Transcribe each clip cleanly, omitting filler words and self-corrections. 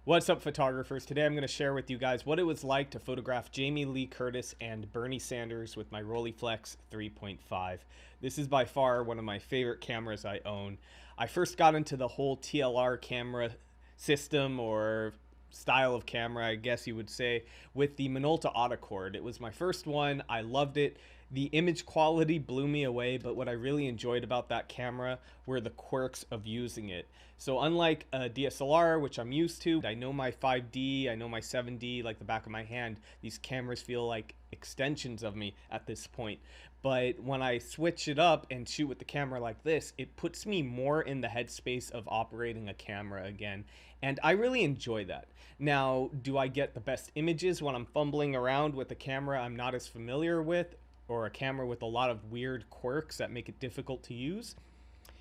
What's up, photographers? Today I'm going to share with you guys what it was like to photograph Jamie Lee Curtis and Bernie Sanders with my Rolleiflex 3.5. This is by far one of my favorite cameras I own. I first got into the whole TLR camera system, or style of camera, I guess you would say, with the Minolta Autocord. It was my first one. I loved it. The image quality blew me away, but what I really enjoyed about that camera were the quirks of using it. So unlike a DSLR, which I'm used to, I know my 5D, I know my 7D like the back of my hand. These cameras feel like extensions of me at this point. But when I switch it up and shoot with the camera like this, it puts me more in the headspace of operating a camera again. And I really enjoy that. Now, do I get the best images when I'm fumbling around with a camera I'm not as familiar with, or a camera with a lot of weird quirks that make it difficult to use?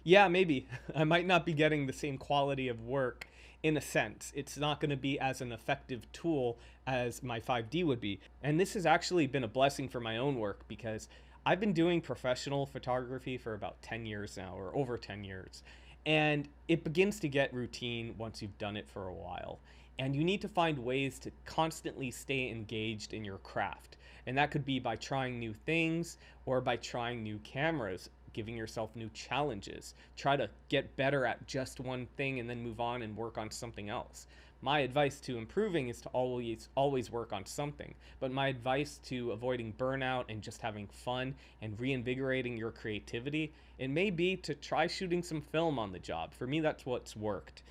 Yeah, maybe. I might not be getting the same quality of work in a sense. It's not going to be as an effective tool as my 5D would be. And this has actually been a blessing for my own work, because I've been doing professional photography for about 10 years now, or over 10 years. And it begins to get routine once you've done it for a while. And you need to find ways to constantly stay engaged in your craft. And that could be by trying new things or by trying new cameras, giving yourself new challenges. Try to get better at just one thing and then move on and work on something else. My advice to improving is to always work on something. But my advice to avoiding burnout and just having fun and reinvigorating your creativity, it may be to try shooting some film on the job. For me, that's what's worked.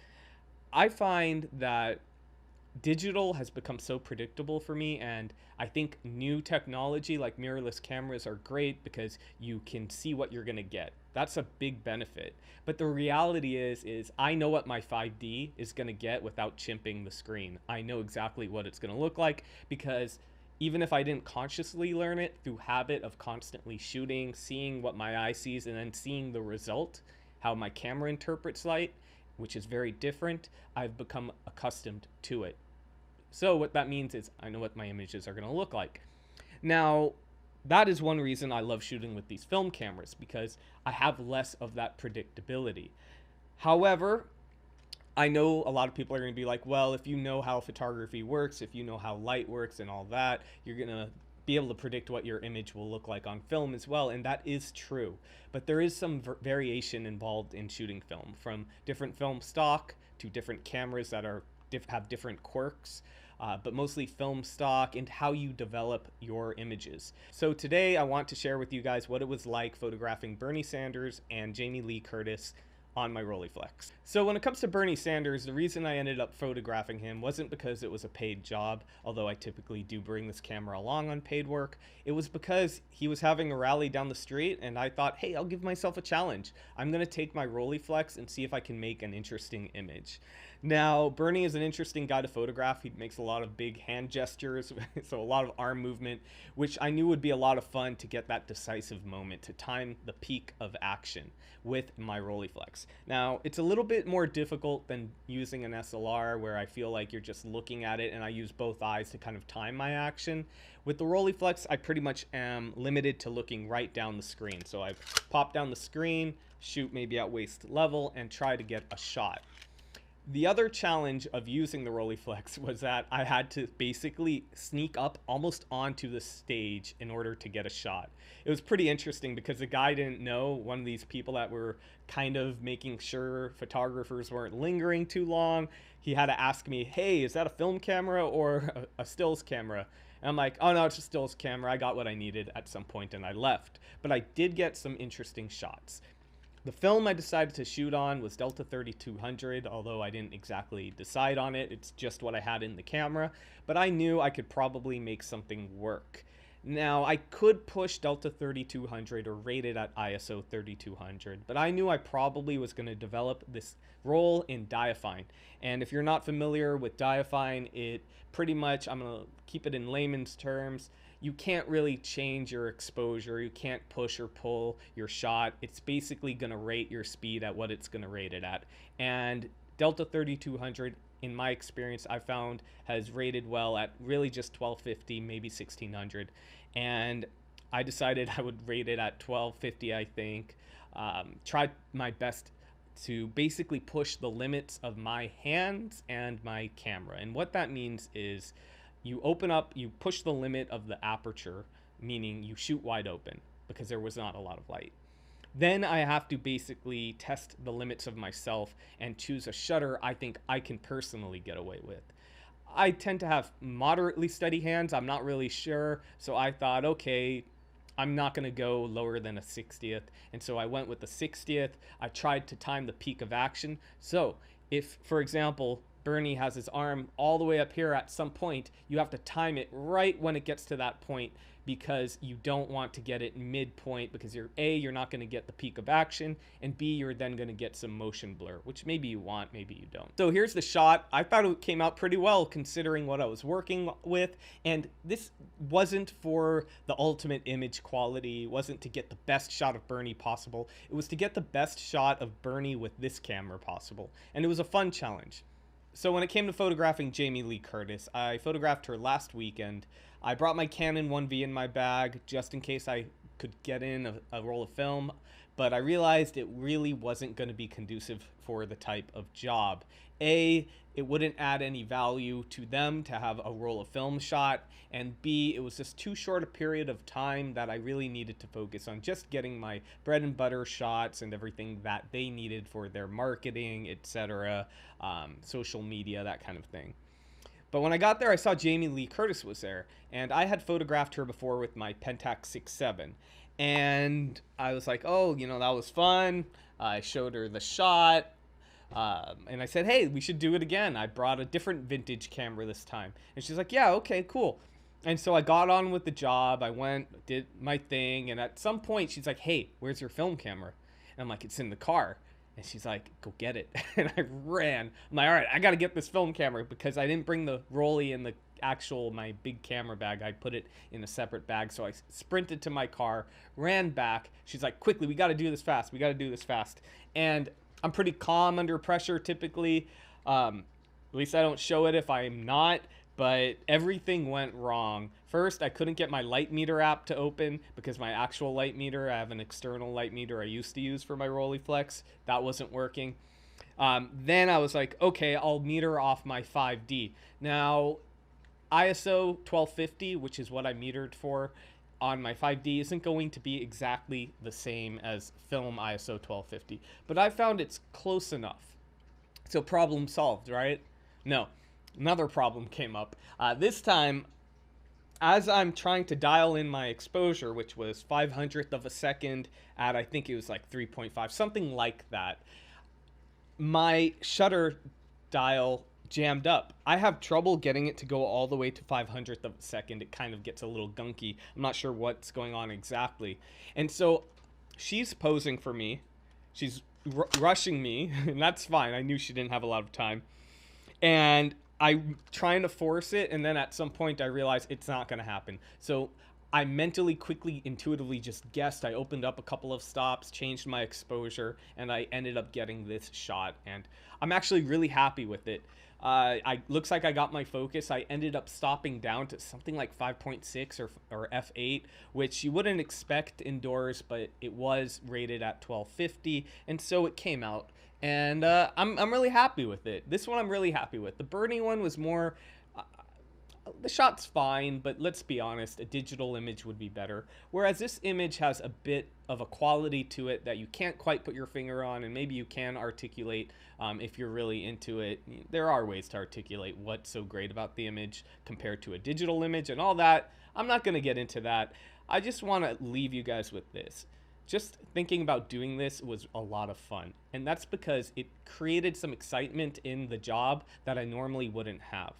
I find that digital has become so predictable for me, and I think new technology like mirrorless cameras are great because you can see what you're going to get. That's a big benefit. But the reality is I know what my 5D is going to get without chimping the screen. I know exactly what it's going to look like, because even if I didn't consciously learn it through habit of constantly shooting, seeing what my eye sees, and then seeing the result, how my camera interprets light, which is very different, I've become accustomed to it. So what that means is I know what my images are going to look like. Now, that is one reason I love shooting with these film cameras, because I have less of that predictability. However, I know a lot of people are going to be like, well, if you know how photography works, if you know how light works and all that, you're going to be able to predict what your image will look like on film as well, and that is true. But there is some variation involved in shooting film, from different film stock to different cameras that are have different quirks, but mostly film stock and how you develop your images. So today I want to share with you guys what it was like photographing Bernie Sanders and Jamie Lee Curtis on my Rolleiflex. So when it comes to Bernie Sanders, the reason I ended up photographing him wasn't because it was a paid job, although I typically do bring this camera along on paid work. It was because he was having a rally down the street, and I thought, hey, I'll give myself a challenge. I'm going to take my Rolleiflex and see if I can make an interesting image. Now, Bernie is an interesting guy to photograph. He makes a lot of big hand gestures, so a lot of arm movement, which I knew would be a lot of fun to get that decisive moment, to time the peak of action with my Rolleiflex. Now, it's a little bit more difficult than using an SLR, where I feel like you're just looking at it and I use both eyes to kind of time my action. With the Rolleiflex, I pretty much am limited to looking right down the screen. So I pop down the screen, shoot maybe at waist level, and try to get a shot. The other challenge of using the Rolleiflex was that I had to basically sneak up almost onto the stage in order to get a shot. It was pretty interesting because the guy didn't know, one of these people that were kind of making sure photographers weren't lingering too long. He had to ask me, hey, is that a film camera or a stills camera? And I'm like, oh no, it's a stills camera. I got what I needed at some point and I left. But I did get some interesting shots. The film I decided to shoot on was Delta 3200, although I didn't exactly decide on it. It's just what I had in the camera, but I knew I could probably make something work. Now, I could push Delta 3200 or rate it at ISO 3200, but I knew I probably was going to develop this roll in diaphine. And if you're not familiar with diaphine, it pretty much, I'm going to keep it in layman's terms, you can't really change your exposure. You can't push or pull your shot. It's basically going to rate your speed at what it's going to rate it at. And Delta 3200, in my experience, I found has rated well at really just 1250, maybe 1600. And I decided I would rate it at 1250, I think. Tried my best to basically push the limits of my hands and my camera. And what that means is you open up, you push the limit of the aperture, meaning you shoot wide open because there was not a lot of light. Then I have to basically test the limits of myself and choose a shutter I think I can personally get away with. I tend to have moderately steady hands. I'm not really sure. So I thought, okay, I'm not going to go lower than a 60th. And so I went with the 60th. I tried to time the peak of action. So if, for example, Bernie has his arm all the way up here at some point, you have to time it right when it gets to that point, because you don't want to get it midpoint, because you're not going to get the peak of action, and B, you're then going to get some motion blur, which maybe you want, maybe you don't. So here's the shot. I thought it came out pretty well considering what I was working with, and this wasn't for the ultimate image quality, wasn't to get the best shot of Bernie possible. It was to get the best shot of Bernie with this camera possible, and it was a fun challenge. So when it came to photographing Jamie Lee Curtis, I photographed her last weekend. I brought my Canon 1V in my bag just in case I could get in a roll of film, but I realized it really wasn't going to be conducive for the type of job. A, it wouldn't add any value to them to have a roll of film shot, and B, it was just too short a period of time that I really needed to focus on just getting my bread and butter shots and everything that they needed for their marketing, etc., social media, that kind of thing. But when I got there, I saw Jamie Lee Curtis was there, and I had photographed her before with my Pentax 6.7, and I was like, oh, you know, that was fun. I showed her the shot, and I said, hey, we should do it again. I brought a different vintage camera this time, and she's like, yeah, okay, cool. And so I got on with the job. I went, did my thing, and at some point, she's like, hey, where's your film camera? And I'm like, it's in the car. And she's like, go get it. And I ran. I'm like, all right, I got to get this film camera, because I didn't bring the Rollie in the my big camera bag. I put it in a separate bag. So I sprinted to my car, ran back. She's like, quickly, we got to do this fast. We got to do this fast. And I'm pretty calm under pressure typically. At least I don't show it if I'm not. But everything went wrong. First, I couldn't get my light meter app to open because my actual light meter, I have an external light meter I used to use for my Rolleiflex. That wasn't working. Then I was like, okay, I'll meter off my 5D. Now, ISO 1250, which is what I metered for on my 5D, isn't going to be exactly the same as film ISO 1250. But I found it's close enough. So problem solved, right? No. Another problem came up. This time, as I'm trying to dial in my exposure, which was 500th of a second at, I think it was like 3.5, something like that, my shutter dial jammed up. I have trouble getting it to go all the way to 500th of a second. It kind of gets a little gunky. I'm not sure what's going on exactly. And so she's posing for me. She's rushing me, and that's fine. I knew she didn't have a lot of time. And I'm trying to force it, and then at some point I realized it's not going to happen. So I mentally, quickly, intuitively just guessed. I opened up a couple of stops, changed my exposure, and I ended up getting this shot. And I'm actually really happy with it. Looks like I got my focus. I ended up stopping down to something like 5.6 or f8, which you wouldn't expect indoors, but it was rated at 1250, and so it came out. And I'm really happy with it. This one I'm really happy with. The Bernie one was more, the shot's fine, but let's be honest, a digital image would be better. Whereas this image has a bit of a quality to it that you can't quite put your finger on, and maybe you can articulate if you're really into it. There are ways to articulate what's so great about the image compared to a digital image and all that. I'm not going to get into that. I just want to leave you guys with this. Just thinking about doing this was a lot of fun, and that's because it created some excitement in the job that I normally wouldn't have.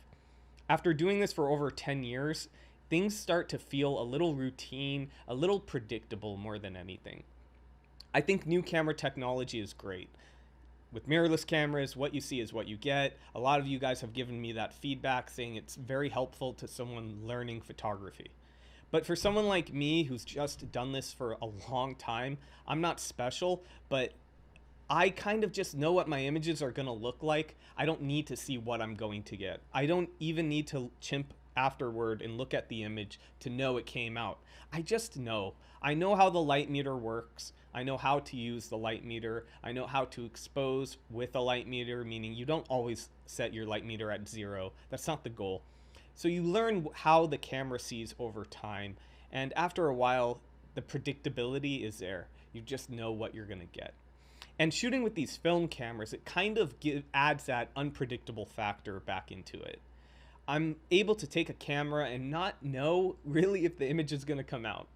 After doing this for over 10 years, things start to feel a little routine, a little predictable more than anything. I think new camera technology is great. With mirrorless cameras, what you see is what you get. A lot of you guys have given me that feedback saying it's very helpful to someone learning photography. But for someone like me who's just done this for a long time, I'm not special, but I kind of just know what my images are going to look like. I don't need to see what I'm going to get. I don't even need to chimp afterward and look at the image to know it came out. I just know. I know how the light meter works. I know how to use the light meter. I know how to expose with a light meter, meaning you don't always set your light meter at 0. That's not the goal. So you learn how the camera sees over time, and after a while, the predictability is there. You just know what you're going to get. And shooting with these film cameras, it kind of adds that unpredictable factor back into it. I'm able to take a camera and not know really if the image is going to come out.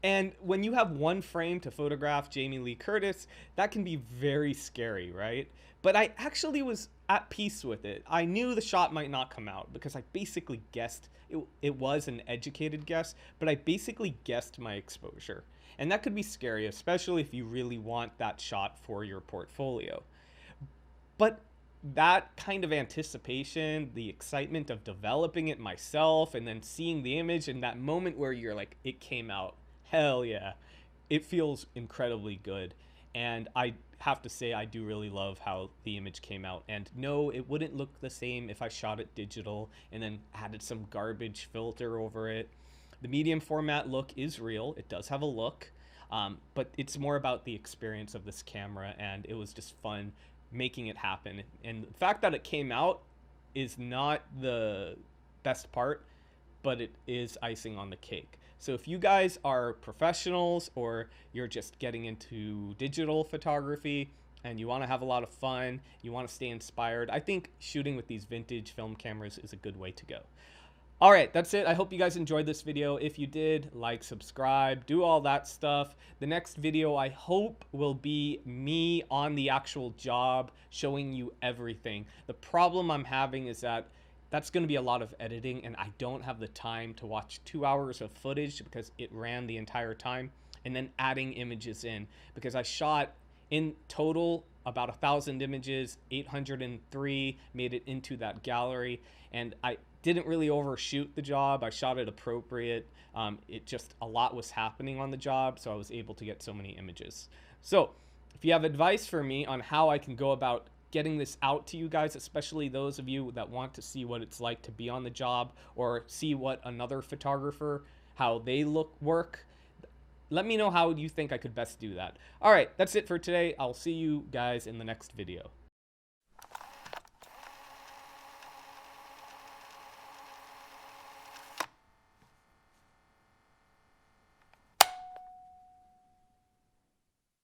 And when you have one frame to photograph Jamie Lee Curtis, that can be very scary, right? But I actually was at peace with it. I knew the shot might not come out because I basically guessed. It was an educated guess, but I basically guessed my exposure. And that could be scary, especially if you really want that shot for your portfolio. But that kind of anticipation, the excitement of developing it myself and then seeing the image and that moment where you're like, it came out, hell yeah, it feels incredibly good. And I have to say, I do really love how the image came out. And no, it wouldn't look the same if I shot it digital and then added some garbage filter over it. The medium format look is real. It does have a look, but it's more about the experience of this camera, and it was just fun making it happen. And the fact that it came out is not the best part, but it is icing on the cake. So if you guys are professionals or you're just getting into digital photography and you want to have a lot of fun, you want to stay inspired, I think shooting with these vintage film cameras is a good way to go. All right, that's it. I hope you guys enjoyed this video. If you did, like, subscribe, do all that stuff. The next video, I hope, will be me on the actual job showing you everything. The problem I'm having is that that's going to be a lot of editing, and I don't have the time to watch 2 hours of footage because it ran the entire time, and then adding images in, because I shot in total about 1,000 images, 803 made it into that gallery, and I didn't really overshoot the job. I shot it appropriate. It just, a lot was happening on the job, so I was able to get so many images. So if you have advice for me on how I can go about getting this out to you guys, especially those of you that want to see what it's like to be on the job or see what another photographer, how they work, let me know how you think I could best do that. All right, that's it for today. I'll see you guys in the next video.